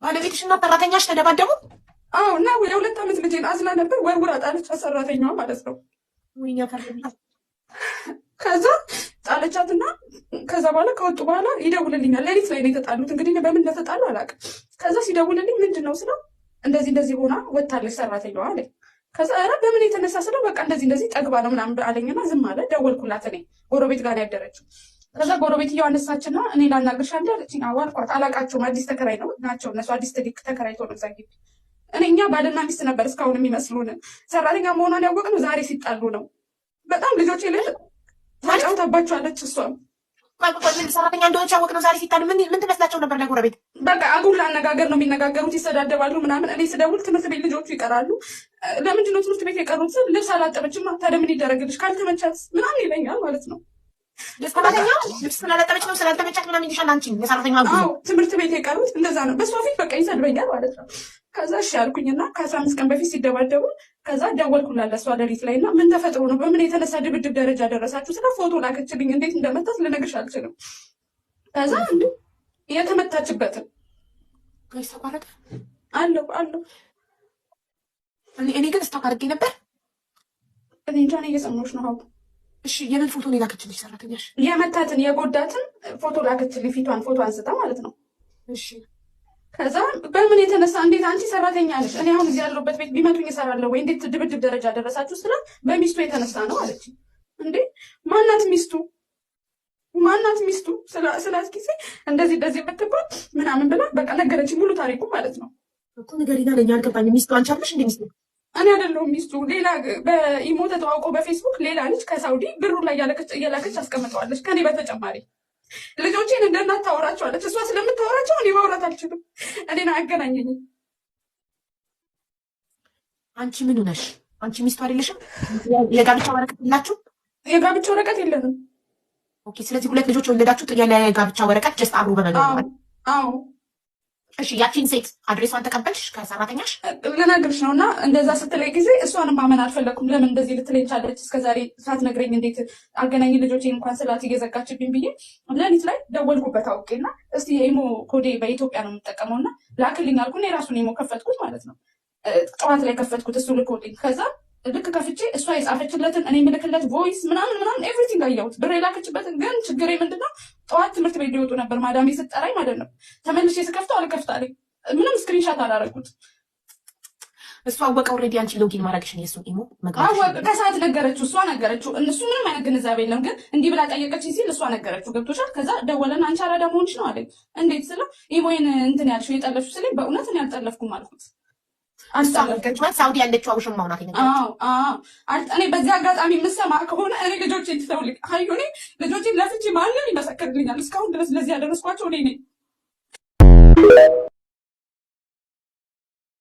ባለቤትሽና ሰራተኛሽ ተደባደቡ? አዎ። እና የሁለት ዓመት ልጄን አዝላ ነበር ወርውራ ጣለች ሰራተኛዋ ማለት ነው። ወይኛ ፈርም ከዛ ጣለቻትና ከዛ በኋላ ከወጡ በኋላ ይደውልልኛል። ሌሊት ላይ ነው የተጣሉት። እንግዲህ በምን እንደተጣሉ አላውቅም። ከዛ ሲደውልልኝ ምንድን ነው ስለው እንደዚህ ሆና ወታለች ሰራተኛዋ አለኝ። ከዛ ኧረ በምን የተነሳ ስለው በቃ እንደዚህ ጠግባ ነው ምናምን አለኝና ዝም አለ። ደወልኩላት። እኔ ጎረቤት ጋር ያደረችው። ከዛ ጎረቤትየው አነሳችና እኔ ላናግርሽ አንዴ አለችኝ። አዎ አልኳት። አላውቃቸውም፣ አዲስ ተከራይ ነው ናቸው እነሱ። አዲስ ተከራይቶ ነው እዛ ግቢ። እኛ ባልና ሚስት ነበር እስካሁን የሚመስሉን። ሰራተኛ መሆኗን ያወቅነው ዛሬ ሲጣሉ ነው። በጣም ልጆቼ ላይ ታጫውታባቸዋለች እሷም ሰራተኛ እንደሆነች ያወቅነው ዛሬ ሲጣሉ ምን ትመስላቸው ነበር ለጎረቤት? በቃ አጉል አነጋገር ነው የሚነጋገሩት፣ ይሰዳደባሉ ምናምን። እኔ ስደውል ትምህርት ቤት ልጆቹ ይቀራሉ። ለምንድን ነው ትምህርት ቤት የቀሩት? ልብስ አላጠበችም። ታዲያ ምን ይደረግልሽ? ካልተመቻት ምናምን ይለኛል ማለት ነው። ሰራተኛ ልብስ ስላላጠበች ነው ስላልተመቻት ምናምን ይልሻል አንቺ የሰራተኛ ትምህርት ቤት የቀሩት እንደዛ ነው። በሷ ፊት በቃ ይሰድበኛል ማለት ነው። ከዛ እሺ አልኩኝና ከ15 ቀን በፊት ሲደባደቡ ከዛ ደወልኩላት ለእሷ ሌሊት ላይ እና ምን ተፈጥሮ ነው በምን የተነሳ ድብድብ ደረጃ ደረሳችሁ ስለ ፎቶ ላከችልኝ። እንዴት እንደመታት ልነግርሽ አልችልም። ከዛ የተመታችበትን ተቋረጠ አለው እኔ ግን ስታውቅ አድርጌ ነበር። እኔ እንጃ እኔ እየሰማሁሽ ነው። ሀቡ እሺ የምን ፎቶ ነው የላከችልሽ ሰራተኛሽ? የመታትን የጎዳትን ፎቶ ላከችልኝ። ፊቷን ፎቶ አንስታ ማለት ነው። እሺ ከዛ በምን የተነሳ እንዴት አንቺ ሰራተኛ ነሽ፣ እኔ አሁን እዚህ ያለሁበት ቤት ቢመቱኝ እሰራለሁ ወይ? እንዴት ድብድብ ደረጃ ደረሳችሁ ስለ በሚስቱ የተነሳ ነው አለች። እንዴ ማናት ሚስቱ ስላት ጊዜ እንደዚህ ብትባል ምናምን ብላ በቃ ነገረችኝ ሙሉ ታሪኩ ማለት ነው። እኮ ንገሪና ለኛ አልገባኝም። ሚስቱ አንቺ አለሽ እንዴ? ሚስቱ እኔ አይደለሁም ሚስቱ። ሌላ በኢሞ ተተዋውቆ በፌስቡክ ሌላ ልጅ ከሳውዲ ብሩ ላይ እየላከች አስቀምጠዋለች ከኔ በተጨማሪ ልጆቼን እንደናት ታወራቸዋለች። እሷ ስለምታወራቸው እኔ ማውራት አልችልም። እኔን አያገናኘኝም። አንቺ ምን ነሽ? አንቺ ሚስቱ አይደለሽም? የጋብቻ ወረቀት የላችሁ? የጋብቻ ወረቀት የለንም። ኦኬ። ስለዚህ ሁለት ልጆች የወለዳችሁት ያለ የጋብቻ ወረቀት ጀስት አብሮ በመኖር ነው? አዎ። እሺ ያቺን ሴት አድሬሷን ተቀበልሽ ከሰራተኛሽ? ልነግርሽ ነው። እና እንደዛ ስትለይ ጊዜ እሷንም ማመን አልፈለኩም። ለምን እንደዚህ ልትለኝ ቻለች? እስከዛሬ ሳትነግረኝ እንዴት አገናኝ ልጆቼ እንኳን ስላት እየዘጋችብኝ ብዬ ሌሊት ላይ ደወልኩበት አውቄና እስቲ የኢሞ ኮዴ በኢትዮጵያ ነው የምጠቀመው እና ላክልኝ አልኩ። የራሱን ኢሞ ከፈትኩት ማለት ነው። ጠዋት ላይ ከፈትኩት እሱ ልኮልኝ። ከዛ ልክ ከፍቼ እሷ የጻፈችለትን እኔ ምልክለት ቮይስ ምናምን ኤቭሪቲንግ አየሁት። ብር የላከችበትን ግን ችግሬ ምንድነው ጠዋት ትምህርት ቤት ሊወጡ ነበር ማዳሜ ስትጠራኝ ማለት ነው። ተመልሼ ስከፍተው አልከፍታለኝ። ምንም ስክሪንሻት አላረኩት። እሱ አወቀ ኦልሬዲ አንቺ ሎጊን ማድረግሽን የእሱን ኢሞ አወቀ። ከሰዓት ነገረችው፣ እሷ ነገረችው። እነሱ ምንም አይነት ግንዛቤ የለም ግን እንዲህ ብላ ጠየቀችኝ ሲል እሷ ነገረችው። ገብቶሻል? ከዛ ደወለና አንቺ አራዳ መሆንሽ ነው አለኝ። እንዴት ስለው ኢሞዬን እንትን ያልሽው የጠለፍሽው ስለኝ በእውነት እኔ አልጠለፍኩም አልኩት። ሳውዲ ያለችው አውሽማው ናት። እኔ በዚህ አጋጣሚ የምሰማ ከሆነ እኔ ልጆቼን ትተውልኝ ሀዩ እኔ ልጆቼን ለፍቼ ማንም ይመሰክርልኛል። እስካሁን ድረስ ለዚህ ያደረስኳቸው እኔ ነኝ።